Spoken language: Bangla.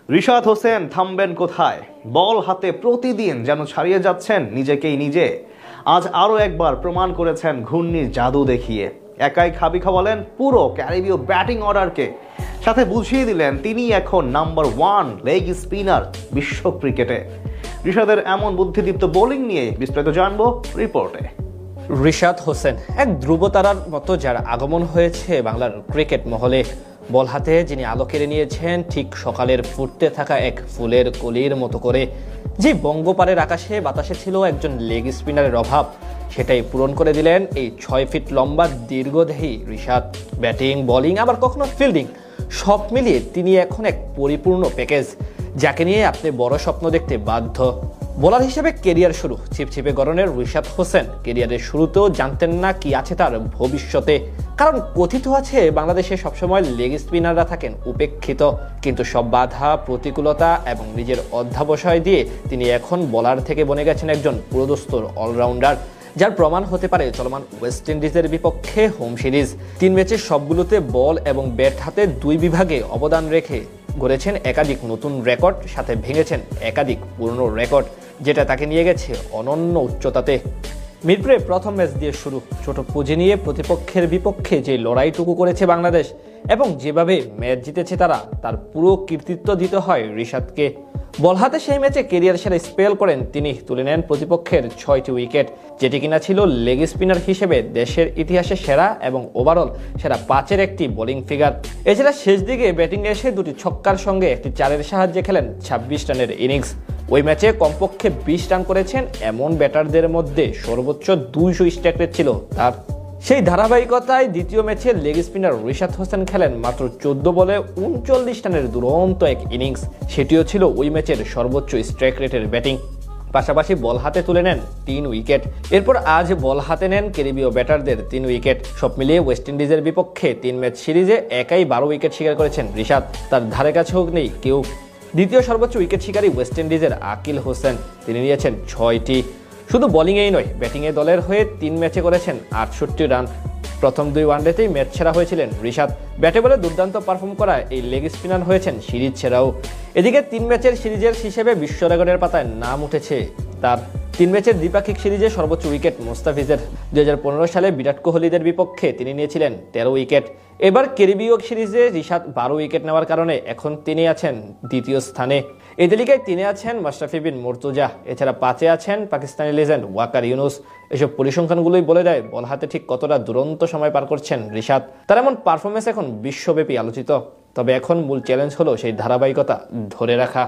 রিশাদ হোসেন থামবেন কোথায়? বল হাতে প্রতিদিন যেন ছাড়িয়ে যাচ্ছেন নিজেকেই নিজে। আজ আরও একবার প্রমাণ করেছেন ঘূর্ণির জাদু দেখিয়ে। একাই খাবি খাওয়ালেন পুরো ক্যারিবীয় ব্যাটিং অর্ডারকে, সাথে বুঝিয়ে দিলেন তিনি এখন নাম্বার 1 লেগ স্পিনার বিশ্ব ক্রিকেটে। রিশাদের এমন বুদ্ধিদীপ্ত বোলিং নিয়ে বিস্তারিত জানবো রিপোর্টে। রিশাদ হোসেন এক ধ্রুবতারার মতো যার আগমন হয়েছে বাংলার ক্রিকেট মহলে। বল হাতে যিনি আলো কেড়ে নিয়েছেন ঠিক সকালের ফুটতে থাকা এক ফুলের কলির মতো করে। যে বঙ্গপারের আকাশে বাতাসে ছিল একজন লেগ স্পিনারের অভাব, সেটাই পূরণ করে দিলেন এই 6 ফিট লম্বা দীর্ঘদেহী রিশাদ। ব্যাটিং, বোলিং, আবার কখনো ফিল্ডিং, সব মিলিয়ে তিনি এখন এক পরিপূর্ণ প্যাকেজ, যাকে নিয়ে আপনি বড় স্বপ্ন দেখতে বাধ্য। বোলার হিসেবে কেরিয়ার শুরু ছিপছিপে গড়নের রিশাদ হোসেন কেরিয়ারের শুরুতেও জানতেন না কি আছে তার ভবিষ্যতে। কারণ কথিত আছে বাংলাদেশে সবসময় লেগ স্পিনাররা থাকেন উপেক্ষিত, কিন্তু সব বাধা, প্রতিকূলতা এবং নিজের অধ্যাবসায় দিয়ে তিনি এখন বোলার থেকে বনে গেছেন একজন পুরোদস্তুর অলরাউন্ডার, যার প্রমাণ হতে পারে চলমান ওয়েস্ট ইন্ডিজের বিপক্ষে হোম সিরিজ। 3 ম্যাচের সবগুলোতে বল এবং ব্যাট হাতে 2 বিভাগে অবদান রেখে গড়েছেন একাধিক নতুন রেকর্ড, সাথে ভেঙেছেন একাধিক পুরনো রেকর্ড, যেটা তাকে নিয়ে গেছে অনন্য উচ্চতাতে। মিরপুরে প্রথম ম্যাচ দিয়ে শুরু, ছোট পুঁজি নিয়ে প্রতিপক্ষের বিপক্ষে যে লড়াইটুকু করেছে বাংলাদেশ এবং যেভাবে ম্যাচ জিতেছে তারা, তার পুরো কৃতিত্ব দিতে হয় রিশাদকে। বল হাতে সেই ম্যাচে কেরিয়ার সেরা স্পেল করেন তিনি, তুলে নেন প্রতিপক্ষের 6টি উইকেট, যেটি কিনা ছিল লেগ স্পিনার হিসেবে দেশের ইতিহাসে সেরা এবং ওভারঅল সেরা 5-এর একটি বোলিং ফিগার। এছাড়া শেষ দিকে ব্যাটিংয়ে এসে 2টি ছক্কার সঙ্গে একটি 4-এর সাহায্যে খেলেন 26 রানের ইনিংস। ওই ম্যাচে কমপক্ষে 20 রান করেছেন এমন ব্যাটারদের মধ্যে সর্বোচ্চ 200 স্ট্রাইক রেট ছিল তার। সেই ধারাবাহিকতায় দ্বিতীয় ম্যাচে লেগ স্পিনার রিশাদ হোসেন খেলেন মাত্র 14 বলে 39 রানের দুরন্ত এক ইনিংস, সেটিও ছিল ওই ম্যাচের সর্বোচ্চ স্ট্রাইক রেটের ব্যাটিং। পাশাপাশি বল হাতে তুলে নেন 3 উইকেট। এরপর আজ বল হাতে নেন ক্যারিবীয় ব্যাটারদের 3 উইকেট। সব মিলিয়ে ওয়েস্ট ইন্ডিজের বিপক্ষে 3 ম্যাচ সিরিজে একাই 12 উইকেট শিকার করেছেন রিশাদ, তার ধারে কাছেও নেই কেউ। দ্বিতীয় সর্বোচ্চ উইকেট শিকারী ওয়েস্ট ইন্ডিজের আকিল হোসেন, তিনি নিয়েছেন 6টি। শুধু বোলিংয়েই নয়, ব্যাটিংয়ে দলের হয়ে 3 ম্যাচে করেছেন 68 রান। প্রথম 2 ওয়ানডেতেই ম্যাচ সেরা হয়েছিলেন রিশাদ। ব্যাটে বলে দুর্দান্ত পারফর্ম করা এই লেগ স্পিনার হয়েছেন সিরিজ সেরাও। এদিকে 3 ম্যাচের সিরিজের হিসেবে বিশ্ব রেকর্ডের পাতায় নাম উঠেছে তার। 3 ম্যাচের দ্বিপাক্ষিক সিরিজে সর্বোচ্চ উইকেট মুস্তাফিজের। 2015 সালে বিরাট কোহলিদের বিপক্ষে তিনি নিয়েছিলেন 13 উইকেট। এবার ক্যারিবীয় সিরিজে রিশাদ 12 উইকেট নেওয়ার কারণে এখন তিনি আছেন দ্বিতীয় স্থানে। এই তালিকায় 3-এ আছেন মাশরাফি বিন মুর্তজা, এছাড়া 5-এ আছেন পাকিস্তানি লেজেন্ড ওয়াকার ইউনুস। এসব পরিসংখ্যানগুলোই বলে দেয় বল হাতে ঠিক কতটা দুরন্ত সময় পার করছেন রিশাদ। তার এমন পারফরমেন্স এখন বিশ্বব্যাপী আলোচিত। তবে এখন মূল চ্যালেঞ্জ হলো সেই ধারাবাহিকতা ধরে রাখা।